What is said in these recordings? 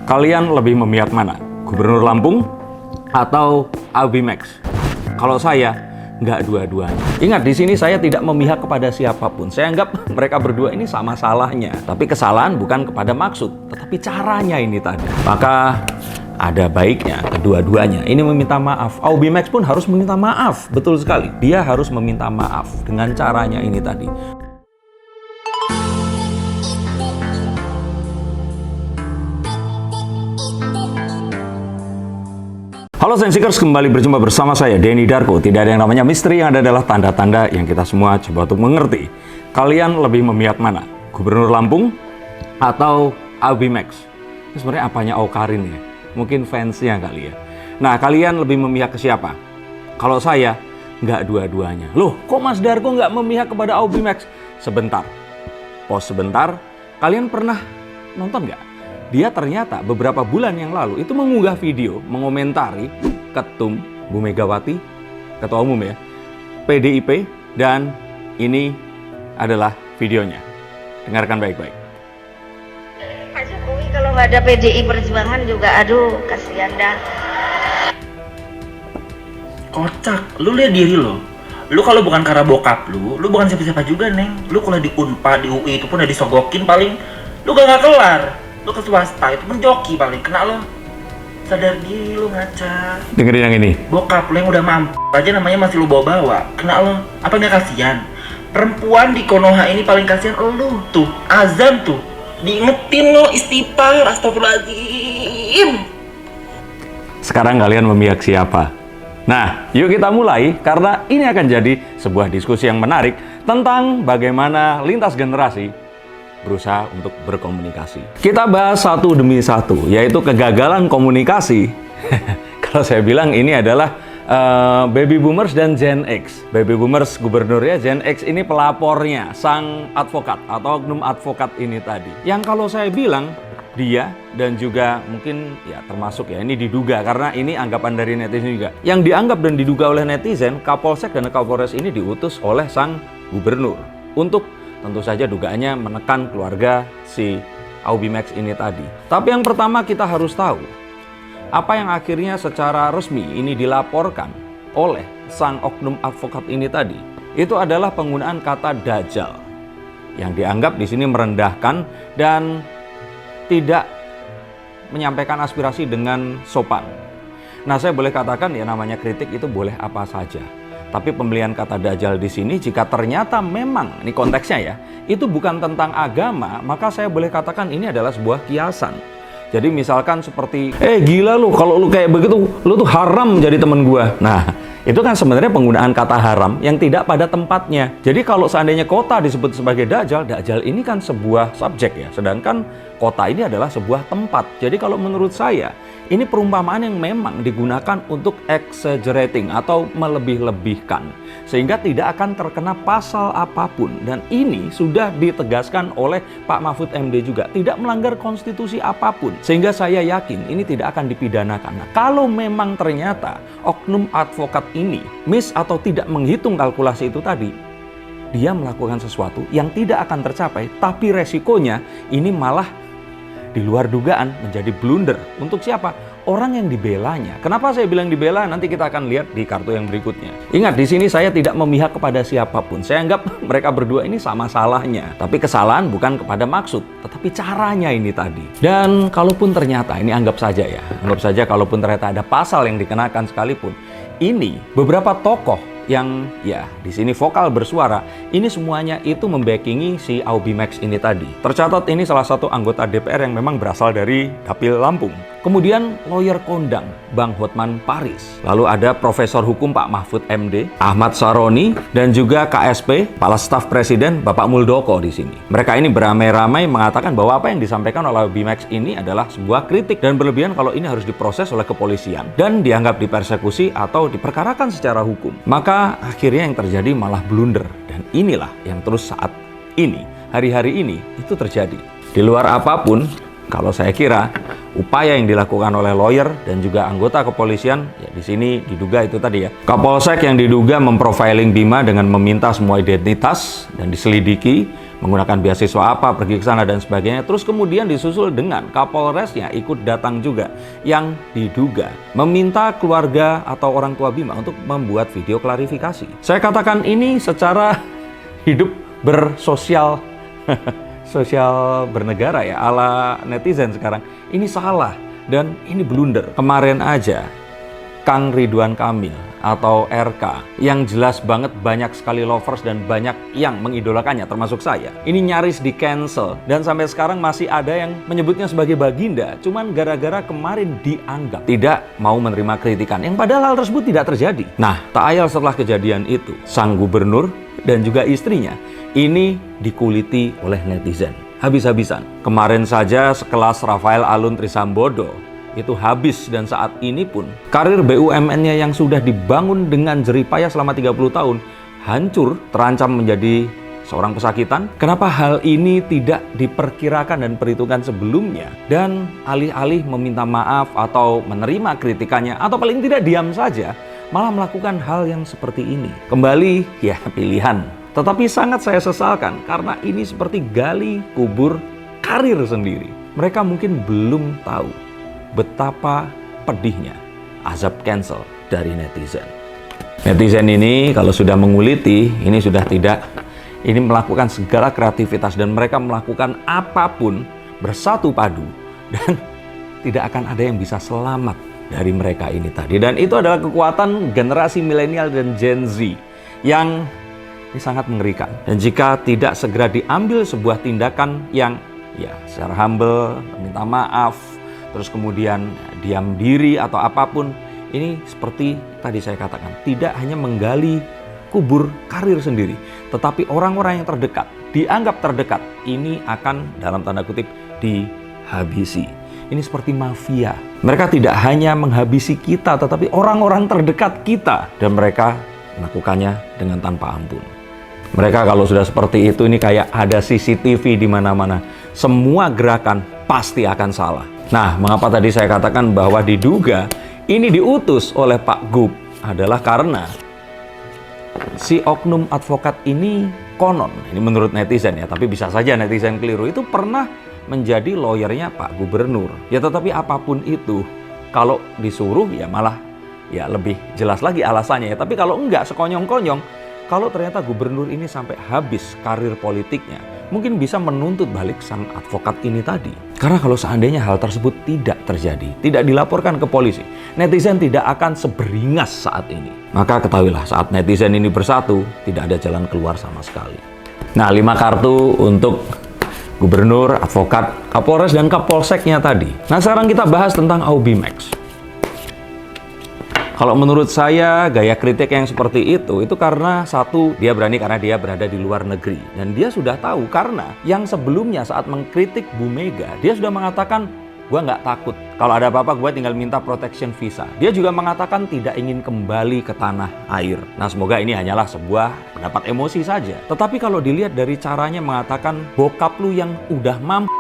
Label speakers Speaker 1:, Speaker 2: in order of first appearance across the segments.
Speaker 1: Kalian lebih memihak mana? Gubernur Lampung atau Aubimax? Kalau saya, nggak dua-duanya. Ingat, di sini saya tidak memihak kepada siapapun. Saya anggap mereka berdua ini sama salahnya. Tapi kesalahan bukan kepada maksud, tetapi caranya ini tadi. Maka ada baiknya kedua-duanya ini meminta maaf. Aubimax pun harus meminta maaf. Betul sekali. Dia harus meminta maaf dengan caranya ini tadi. Halo Sensikers, kembali berjumpa bersama saya Denny Darko. Tidak ada yang namanya misteri, yang ada adalah tanda-tanda yang kita semua coba untuk mengerti. Kalian lebih memihak mana? Gubernur Lampung atau Aubimax? Ini sebenarnya apanya Aukarin ya? Mungkin fansnya kali ya. Nah, kalian lebih memihak ke siapa? Kalau saya, nggak dua-duanya. Loh, kok Mas Darko nggak memihak kepada Aubimax? Sebentar, pause sebentar. Kalian pernah nonton nggak? Dia ternyata beberapa bulan yang lalu itu mengunggah video mengomentari Ketum Bu Megawati, Ketua Umum ya, PDIP, dan ini adalah videonya. Dengarkan baik-baik.
Speaker 2: Pak Jokowi kalau nggak ada PDI Perjuangan juga aduh kasihan dah.
Speaker 3: Kocak, lu lihat diri lo. Lu kalau bukan karena bokap lu bukan siapa-siapa juga, Neng. Lu kalau di Unpad, di UI itu pun udah disogokin paling lu gak kelar. Lu ke swasta itu menjoki paling kena lo. Sadar diri lu, ngaca.
Speaker 1: Dengerin yang ini.
Speaker 3: Bokap lu yang udah mampu aja namanya masih lu bawa-bawa. Kena lo. Apa nggak kasihan? Perempuan di Konoha ini paling kasihan lu tuh. Azan tuh. Diingetin lo istighfar, astagfirullahaladzim.
Speaker 1: Sekarang kalian memihak siapa? Nah, yuk kita mulai karena ini akan jadi sebuah diskusi yang menarik tentang bagaimana lintas generasi berusaha untuk berkomunikasi. Kita bahas satu demi satu, yaitu kegagalan komunikasi. Kalau saya bilang ini adalah Baby Boomers dan Gen X. Baby Boomers gubernurnya, Gen X ini pelapornya, sang advokat atau oknum advokat ini tadi. Yang kalau saya bilang dia dan juga mungkin ya termasuk ya ini diduga karena ini anggapan dari netizen juga. Yang dianggap dan diduga oleh netizen, Kapolsek dan Kapolres ini diutus oleh sang gubernur untuk tentu saja dugaannya menekan keluarga si Aubimax ini tadi. Tapi yang pertama kita harus tahu, apa yang akhirnya secara resmi ini dilaporkan oleh sang oknum advokat ini tadi, itu adalah penggunaan kata dajjal yang dianggap di sini merendahkan dan tidak menyampaikan aspirasi dengan sopan. Nah, saya boleh katakan ya namanya kritik itu boleh apa saja. Tapi pemilihan kata dajjal di sini jika ternyata memang, ini konteksnya ya, itu bukan tentang agama, maka saya boleh katakan ini adalah sebuah kiasan. Jadi misalkan seperti, gila lu, kalau lu kayak begitu, lu tuh haram jadi temen gua. Nah, itu kan sebenarnya penggunaan kata haram yang tidak pada tempatnya. Jadi kalau seandainya kota disebut sebagai dajjal, dajjal ini kan sebuah subjek ya, sedangkan kota ini adalah sebuah tempat. Jadi kalau menurut saya, ini perumpamaan yang memang digunakan untuk exaggerating atau melebih-lebihkan. Sehingga tidak akan terkena pasal apapun. Dan ini sudah ditegaskan oleh Pak Mahfud MD juga. Tidak melanggar konstitusi apapun. Sehingga saya yakin ini tidak akan dipidanakan. Nah, kalau memang ternyata oknum advokat ini miss atau tidak menghitung kalkulasi itu tadi, dia melakukan sesuatu yang tidak akan tercapai. Tapi resikonya ini malah di luar dugaan menjadi blunder. Untuk siapa? Orang yang dibelanya. Kenapa saya bilang dibela? Nanti kita akan lihat di kartu yang berikutnya. Ingat, di sini saya tidak memihak kepada siapapun. Saya anggap mereka berdua ini sama salahnya. Tapi kesalahan bukan kepada maksud, tetapi caranya ini tadi. Dan kalaupun ternyata, ini anggap saja ya, anggap saja kalaupun ternyata ada pasal yang dikenakan sekalipun, ini beberapa tokoh yang ya di sini vokal bersuara, ini semuanya itu membackingi si Aubimax ini tadi. Tercatat ini salah satu anggota DPR yang memang berasal dari Dapil Lampung. Kemudian lawyer kondang Bang Hotman Paris. Lalu ada Profesor Hukum Pak Mahfud MD, Ahmad Saroni, dan juga KSP, Kepala Staf Presiden Bapak Muldoko di sini. Mereka ini beramai-ramai mengatakan bahwa apa yang disampaikan oleh Aubimax ini adalah sebuah kritik dan berlebihan kalau ini harus diproses oleh kepolisian dan dianggap dipersekusi atau diperkarakan secara hukum. Maka akhirnya yang terjadi malah blunder, dan inilah yang terus saat ini, hari-hari ini itu terjadi. Di luar apapun, kalau saya kira upaya yang dilakukan oleh lawyer dan juga anggota kepolisian, ya di sini diduga itu tadi ya, Kapolsek yang diduga memprofiling Bima dengan meminta semua identitas dan diselidiki, menggunakan beasiswa apa, pergi ke sana dan sebagainya. Terus kemudian disusul dengan Kapolresnya ikut datang juga, yang diduga meminta keluarga atau orang tua Bima untuk membuat video klarifikasi. Saya katakan ini secara hidup bersosial sosial bernegara ya, ala netizen sekarang. Ini salah dan ini blunder. Kemarin aja Kang Ridwan Kamil atau RK yang jelas banget banyak sekali lovers dan banyak yang mengidolakannya termasuk saya, ini nyaris di cancel dan sampai sekarang masih ada yang menyebutnya sebagai baginda cuman gara-gara kemarin dianggap tidak mau menerima kritikan yang padahal hal tersebut tidak terjadi. Nah, tak ayal setelah kejadian itu sang gubernur dan juga istrinya ini dikuliti oleh netizen habis-habisan. Kemarin saja sekelas Rafael Alun Trisambodo itu habis, dan saat ini pun karir BUMN-nya yang sudah dibangun dengan jeripayah selama 30 tahun hancur, terancam menjadi seorang pesakitan. Kenapa hal ini tidak diperkirakan dan perhitungkan sebelumnya, dan alih-alih meminta maaf atau menerima kritikannya atau paling tidak diam saja, malah melakukan hal yang seperti ini? Kembali ya pilihan, tetapi sangat saya sesalkan karena ini seperti gali kubur karir sendiri. Mereka mungkin belum tahu betapa pedihnya azab cancel dari netizen. Netizen ini kalau sudah menguliti, ini sudah tidak, ini melakukan segala kreativitas dan mereka melakukan apapun bersatu padu dan tidak akan ada yang bisa selamat dari mereka ini tadi. Dan itu adalah kekuatan generasi milenial dan Gen Z yang ini sangat mengerikan. Dan jika tidak segera diambil sebuah tindakan yang ya secara humble, minta maaf, terus kemudian diam diri atau apapun, ini seperti tadi saya katakan, tidak hanya menggali kubur karir sendiri, tetapi orang-orang yang terdekat, dianggap terdekat, ini akan dalam tanda kutip dihabisi. Ini seperti mafia. Mereka tidak hanya menghabisi kita, tetapi orang-orang terdekat kita, dan mereka melakukannya dengan tanpa ampun. Mereka kalau sudah seperti itu, ini kayak ada CCTV di mana-mana. Semua gerakan pasti akan salah. Nah, mengapa tadi saya katakan bahwa diduga ini diutus oleh Pak Gub adalah karena si oknum advokat ini konon, ini menurut netizen ya, tapi bisa saja netizen keliru, itu pernah menjadi lawyernya Pak Gubernur. Ya tetapi apapun itu, kalau disuruh ya malah ya lebih jelas lagi alasannya ya. Tapi kalau enggak, sekonyong-konyong, kalau ternyata gubernur ini sampai habis karir politiknya, mungkin bisa menuntut balik sang advokat ini tadi. Karena kalau seandainya hal tersebut tidak terjadi, tidak dilaporkan ke polisi, netizen tidak akan seberingas saat ini. Maka ketahuilah, saat netizen ini bersatu, tidak ada jalan keluar sama sekali. Nah, 5 kartu untuk gubernur, advokat, kapolres, dan kapolseknya tadi. Nah, sekarang kita bahas tentang Aubimax. Kalau menurut saya gaya kritik yang seperti itu karena satu, dia berani karena dia berada di luar negeri. Dan dia sudah tahu karena yang sebelumnya saat mengkritik Bu Mega, dia sudah mengatakan, gue nggak takut. Kalau ada apa-apa gue tinggal minta protection visa. Dia juga mengatakan tidak ingin kembali ke tanah air. Nah, semoga ini hanyalah sebuah pendapat emosi saja. Tetapi kalau dilihat dari caranya mengatakan bokap lu yang udah mampu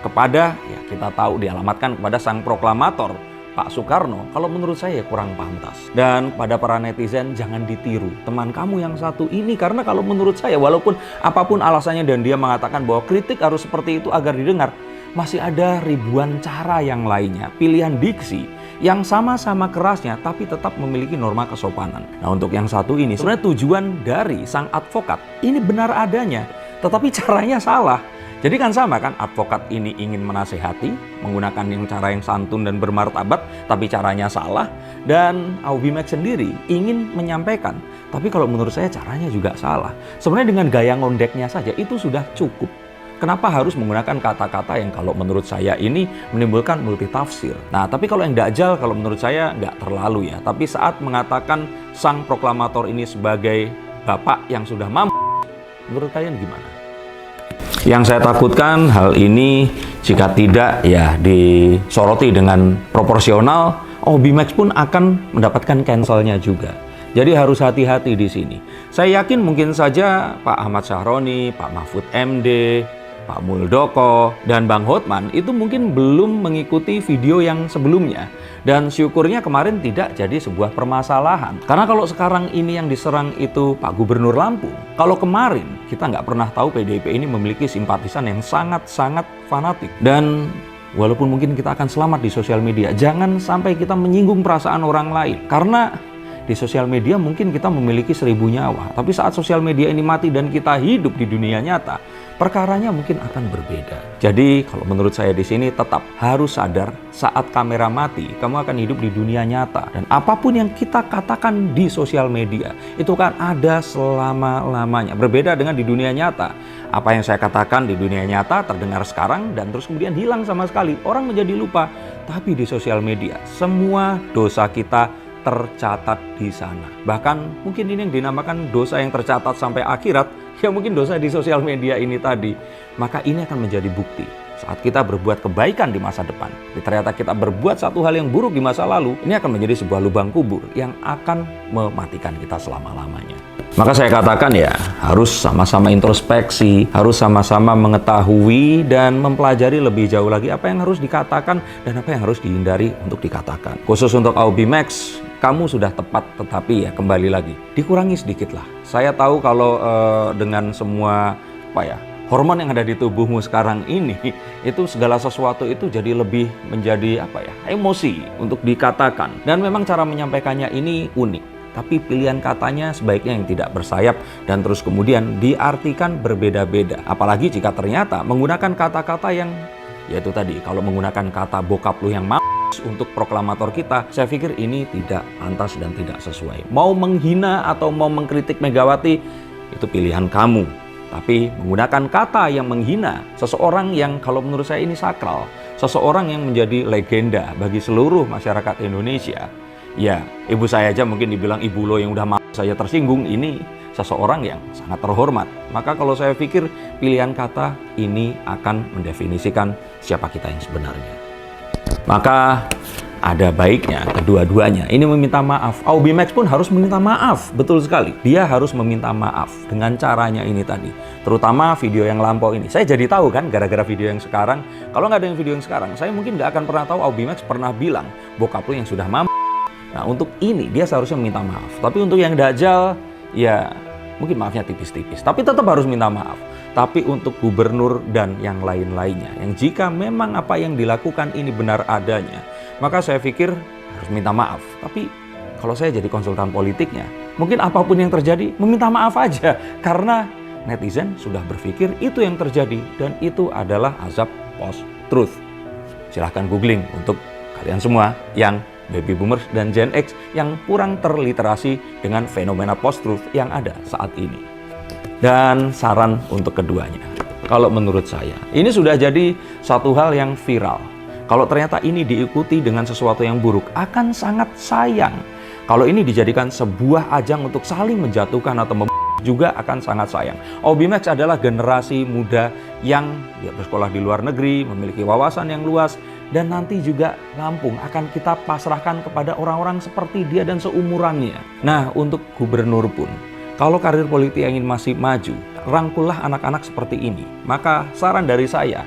Speaker 1: kepada, ya kita tahu dialamatkan kepada sang proklamator Pak Soekarno, kalau menurut saya kurang pantas. Dan pada para netizen, jangan ditiru teman kamu yang satu ini, karena kalau menurut saya, walaupun apapun alasannya dan dia mengatakan bahwa kritik harus seperti itu agar didengar, masih ada ribuan cara yang lainnya, pilihan diksi yang sama-sama kerasnya tapi tetap memiliki norma kesopanan. Nah, untuk yang satu ini sebenarnya tujuan dari sang advokat ini benar adanya, tetapi caranya salah. Jadi kan sama kan, advokat ini ingin menasehati menggunakan cara yang santun dan bermartabat, tapi caranya salah. Dan Aubimax sendiri ingin menyampaikan, tapi kalau menurut saya caranya juga salah. Sebenarnya dengan gaya ngondeknya saja itu sudah cukup. Kenapa harus menggunakan kata-kata yang kalau menurut saya ini menimbulkan multitafsir? Nah, tapi kalau yang dajjal kalau menurut saya nggak terlalu ya. Tapi saat mengatakan sang proklamator ini sebagai bapak yang sudah mampu, menurut kalian gimana? Yang saya takutkan hal ini jika tidak ya disoroti dengan proporsional, Aubimax pun akan mendapatkan cancelnya juga. Jadi harus hati-hati di sini. Saya yakin mungkin saja Pak Ahmad Syahroni, Pak Mahfud MD, Pak Muldoko, dan Bang Hotman itu mungkin belum mengikuti video yang sebelumnya. Dan syukurnya kemarin tidak jadi sebuah permasalahan. Karena kalau sekarang ini yang diserang itu Pak Gubernur Lampung, kalau kemarin kita nggak pernah tahu PDIP ini memiliki simpatisan yang sangat-sangat fanatik. Dan walaupun mungkin kita akan selamat di sosial media, jangan sampai kita menyinggung perasaan orang lain. Karena di sosial media mungkin kita memiliki 1000 nyawa, tapi saat sosial media ini mati dan kita hidup di dunia nyata, perkaranya mungkin akan berbeda. Jadi kalau menurut saya di sini tetap harus sadar saat kamera mati, kamu akan hidup di dunia nyata. Dan apapun yang kita katakan di sosial media, itu kan ada selama-lamanya. Berbeda dengan di dunia nyata. Apa yang saya katakan di dunia nyata terdengar sekarang dan terus kemudian hilang sama sekali. Orang menjadi lupa. Tapi di sosial media, semua dosa kita tercatat di sana. Bahkan mungkin ini yang dinamakan dosa yang tercatat sampai akhirat, ya mungkin dosa di sosial media ini tadi. Maka ini akan menjadi bukti saat kita berbuat kebaikan di masa depan. Ternyata kita berbuat satu hal yang buruk di masa lalu, ini akan menjadi sebuah lubang kubur yang akan mematikan kita selama-lamanya. Maka saya katakan ya, harus sama-sama introspeksi, harus sama-sama mengetahui dan mempelajari lebih jauh lagi apa yang harus dikatakan dan apa yang harus dihindari untuk dikatakan. Khusus untuk Aubimax, kamu sudah tepat, tetapi ya kembali lagi, dikurangi sedikit lah. Saya tahu kalau dengan semua hormon yang ada di tubuhmu sekarang ini, itu segala sesuatu itu jadi lebih menjadi emosi untuk dikatakan. Dan memang cara menyampaikannya ini unik. Tapi pilihan katanya sebaiknya yang tidak bersayap dan terus kemudian diartikan berbeda-beda. Apalagi jika ternyata menggunakan kata-kata yang, yaitu tadi, kalau menggunakan kata bokap lu yang untuk proklamator kita, saya pikir ini tidak pantas dan tidak sesuai. Mau menghina atau mau mengkritik Megawati, itu pilihan kamu. Tapi menggunakan kata yang menghina seseorang yang kalau menurut saya ini sakral, seseorang yang menjadi legenda bagi seluruh masyarakat Indonesia. Ya, ibu saya aja mungkin dibilang ibu lo yang udah saya tersinggung, ini seseorang yang sangat terhormat. Maka kalau saya pikir pilihan kata ini akan mendefinisikan siapa kita yang sebenarnya. Maka ada baiknya kedua-duanya ini meminta maaf. Aubimax pun harus meminta maaf, betul sekali. Dia harus meminta maaf dengan caranya ini tadi. Terutama video yang lampau ini. Saya jadi tahu kan gara-gara video yang sekarang. Kalau nggak ada yang video yang sekarang, saya mungkin nggak akan pernah tahu Aubimax pernah bilang bokap lu yang sudah Nah, untuk ini dia seharusnya minta maaf. Tapi untuk yang dajjal, ya mungkin maafnya tipis-tipis. Tapi tetap harus minta maaf. Tapi untuk gubernur dan yang lain-lainnya, yang jika memang apa yang dilakukan ini benar adanya, maka saya pikir harus minta maaf. Tapi kalau saya jadi konsultan politiknya, mungkin apapun yang terjadi, meminta maaf aja. Karena netizen sudah berpikir itu yang terjadi. Dan itu adalah azab post-truth. Silahkan googling untuk kalian semua yang Baby Boomers dan Gen X yang kurang terliterasi dengan fenomena post-truth yang ada saat ini. Dan saran untuk keduanya, kalau menurut saya, ini sudah jadi satu hal yang viral. Kalau ternyata ini diikuti dengan sesuatu yang buruk, akan sangat sayang. Kalau ini dijadikan sebuah ajang untuk saling menjatuhkan atau juga akan sangat sayang. Aubimax adalah generasi muda yang bersekolah di luar negeri, memiliki wawasan yang luas, dan nanti juga Lampung akan kita pasrahkan kepada orang-orang seperti dia dan seumurannya. Nah, untuk gubernur pun, kalau karir politik ingin masih maju, rangkullah anak-anak seperti ini. Maka saran dari saya,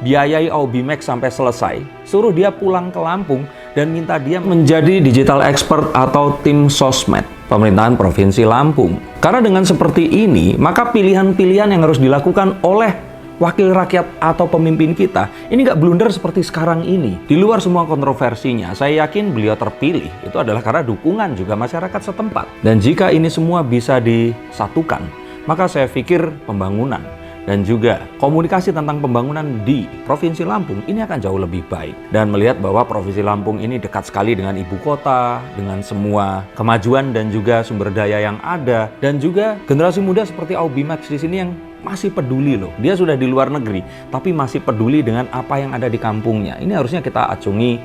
Speaker 1: biayai Aubimax sampai selesai, suruh dia pulang ke Lampung dan minta dia menjadi digital expert atau tim sosmed pemerintahan Provinsi Lampung. Karena dengan seperti ini, maka pilihan-pilihan yang harus dilakukan oleh wakil rakyat atau pemimpin kita ini nggak blunder seperti sekarang ini. Di luar semua kontroversinya, saya yakin beliau terpilih itu adalah karena dukungan juga masyarakat setempat. Dan jika ini semua bisa disatukan, maka saya pikir pembangunan dan juga komunikasi tentang pembangunan di Provinsi Lampung ini akan jauh lebih baik. Dan melihat bahwa Provinsi Lampung ini dekat sekali dengan ibu kota, dengan semua kemajuan dan juga sumber daya yang ada, dan juga generasi muda seperti Aubimax di sini yang masih peduli loh. Dia sudah di luar negeri, tapi masih peduli dengan apa yang ada di kampungnya. Ini harusnya kita acungi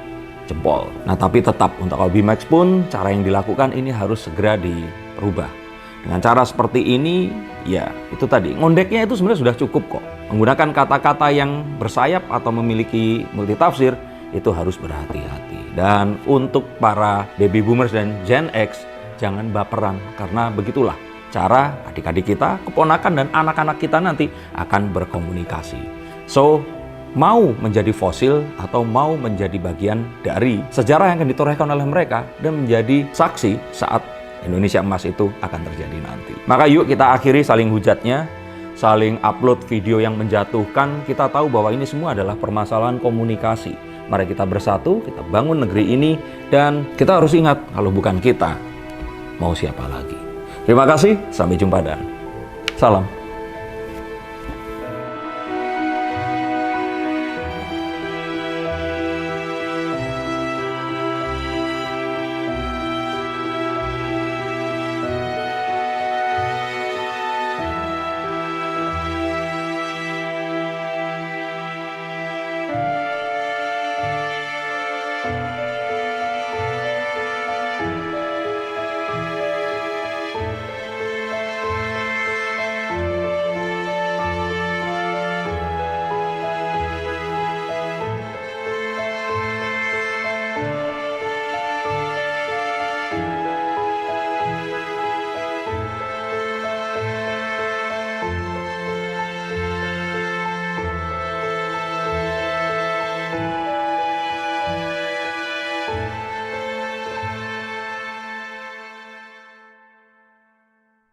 Speaker 1: jempol. Nah, tapi tetap untuk Aubimax pun cara yang dilakukan ini harus segera dirubah. Dengan cara seperti ini, ya itu tadi, ngondeknya itu sebenarnya sudah cukup kok. Menggunakan kata-kata yang bersayap atau memiliki multitafsir, itu harus berhati-hati. Dan untuk para baby boomers dan Gen X, jangan baperan, karena begitulah cara adik-adik kita, keponakan dan anak-anak kita nanti akan berkomunikasi. So, mau menjadi fosil atau mau menjadi bagian dari sejarah yang akan ditorehkan oleh mereka dan menjadi saksi saat Indonesia Emas itu akan terjadi nanti. Maka yuk kita akhiri saling hujatnya, saling upload video yang menjatuhkan. Kita tahu bahwa ini semua adalah permasalahan komunikasi. Mari kita bersatu, kita bangun negeri ini, dan kita harus ingat kalau bukan kita, mau siapa lagi. Terima kasih, sampai jumpa dan salam.